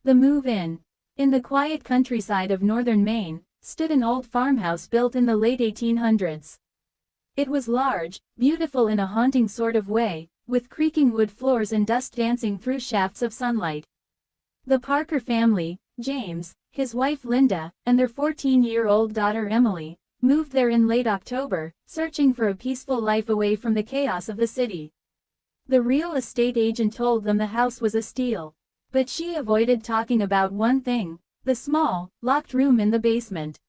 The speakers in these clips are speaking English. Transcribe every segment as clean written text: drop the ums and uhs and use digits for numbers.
The move-in. In the quiet countryside of northern Maine, stood an old farmhouse built in the late 1800s. It was large, beautiful in a haunting sort of way, with creaking wood floors and dust dancing through shafts of sunlight. The Parker family, James, his wife Linda, and their 14-year-old daughter Emily, moved there in late October, searching for a peaceful life away from the chaos of the city. The real estate agent told them the house was a steal. But she avoided talking about one thing, the small, locked room in the basement.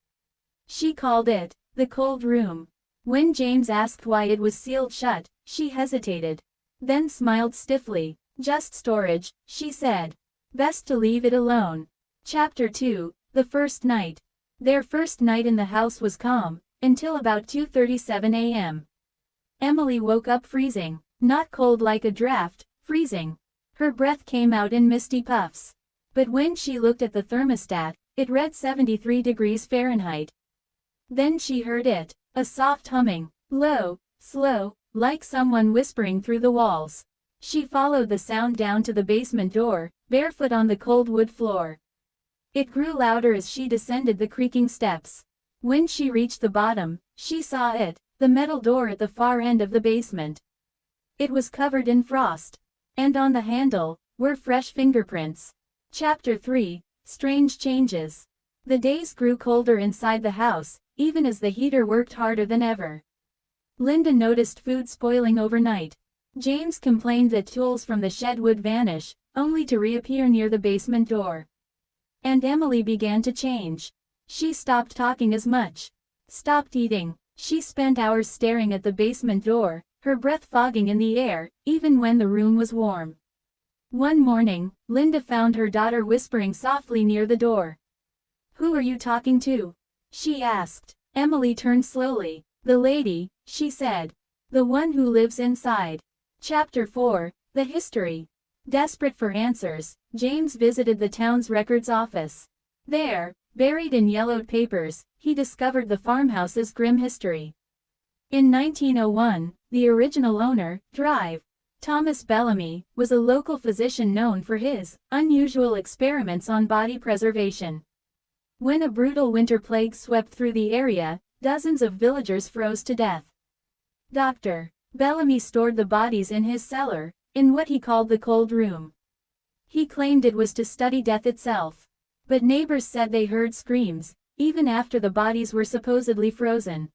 She called it the cold room. When James asked why it was sealed shut, she hesitated. Then smiled stiffly. Just storage, she said. Best to leave it alone. Chapter 2, The First Night. Their first night in the house was calm, until about 2:37 a.m. Emily woke up freezing, not cold like a draft, freezing. Her breath came out in misty puffs. But when she looked at the thermostat, it read 73 degrees Fahrenheit. Then she heard it, a soft humming, low, slow, like someone whispering through the walls. She followed the sound down to the basement door, barefoot on the cold wood floor. It grew louder as she descended the creaking steps. When she reached the bottom, she saw it, the metal door at the far end of the basement. It was covered in frost. And on the handle, were fresh fingerprints. Chapter 3, Strange Changes. The days grew colder inside the house, even as the heater worked harder than ever. Linda noticed food spoiling overnight. James complained that tools from the shed would vanish, only to reappear near the basement door. And Emily began to change. She stopped talking as much. Stopped eating. She spent hours staring at the basement door, her breath fogging in the air, even when the room was warm. One morning, Linda found her daughter whispering softly near the door. "Who are you talking to?" she asked. Emily turned slowly. "The lady," she said. "The one who lives inside." Chapter 4, The History. Desperate for answers, James visited the town's records office. There, buried in yellowed papers, he discovered the farmhouse's grim history. In 1901, the original owner, Drive, Thomas Bellamy, was a local physician known for his unusual experiments on body preservation. When a brutal winter plague swept through the area, dozens of villagers froze to death. Dr. Bellamy stored the bodies in his cellar, in what he called the cold room. He claimed it was to study death itself. But neighbors said they heard screams, even after the bodies were supposedly frozen.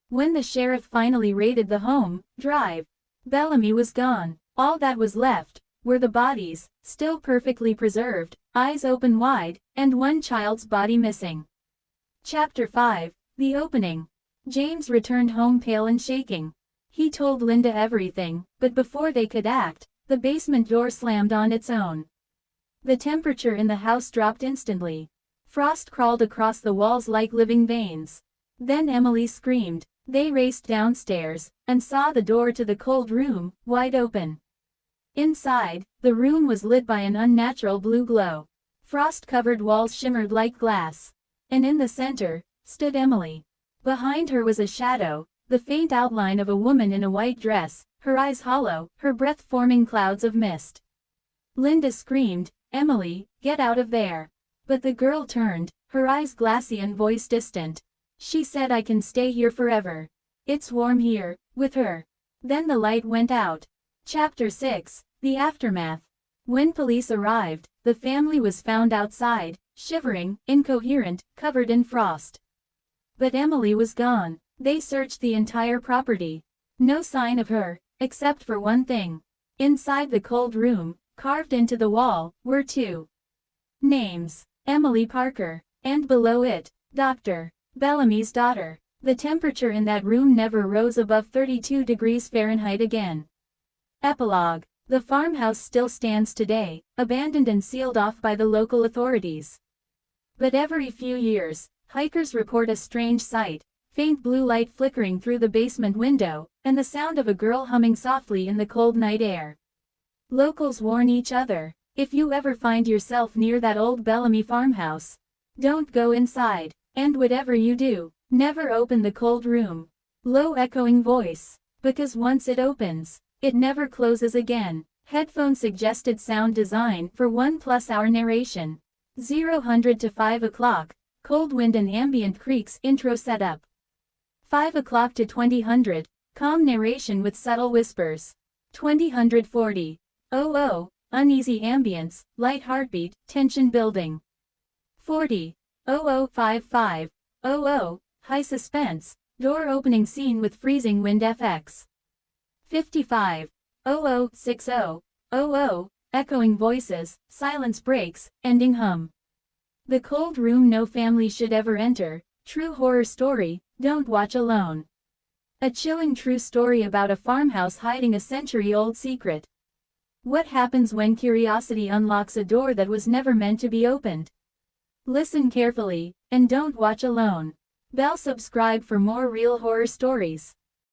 When the sheriff finally raided the home, Drive, Bellamy was gone. All that was left were the bodies, still perfectly preserved, eyes open wide, and one child's body missing. Chapter 5, The Opening. James returned home pale and shaking. He told Linda everything, but before they could act, the basement door slammed on its own. The temperature in the house dropped instantly. Frost crawled across the walls like living veins. Then Emily screamed. They raced downstairs, and saw the door to the cold room, wide open. Inside, the room was lit by an unnatural blue glow. Frost-covered walls shimmered like glass. And in the center, stood Emily. Behind her was a shadow, the faint outline of a woman in a white dress, her eyes hollow, her breath forming clouds of mist. Linda screamed, "Emily, get out of there." But the girl turned, her eyes glassy and voice distant. She said, "I can stay here forever. It's warm here, with her." Then the light went out. Chapter 6, The Aftermath. When police arrived, the family was found outside, shivering, incoherent, covered in frost. But Emily was gone. They searched the entire property. No sign of her, except for one thing. Inside the cold room, carved into the wall, were two names, Emily Parker, and below it, Dr. Bellamy's daughter. The temperature in that room never rose above 32 degrees Fahrenheit again. Epilogue. The farmhouse still stands today, abandoned and sealed off by the local authorities. But every few years, hikers report a strange sight, faint blue light flickering through the basement window, and the sound of a girl humming softly in the cold night air. Locals warn each other, if you ever find yourself near that old Bellamy farmhouse, don't go inside. And whatever you do, never open the cold room. Low echoing voice. Because once it opens, it never closes again. Headphone suggested sound design for 1+ hour narration. 0 to 5 o'clock, cold wind and ambient creaks intro setup. 5 o'clock to 2000, calm narration with subtle whispers. 2040. Uneasy ambience, light heartbeat, tension building. 40. 55. High suspense, door opening scene with freezing wind FX. 55. 60. Echoing voices, silence breaks, ending hum. The cold room no family should ever enter, true horror story, don't watch alone. A chilling true story about a farmhouse hiding a century-old secret. What happens when curiosity unlocks a door that was never meant to be opened? Listen carefully, and don't watch alone. Bell subscribe for more real horror stories.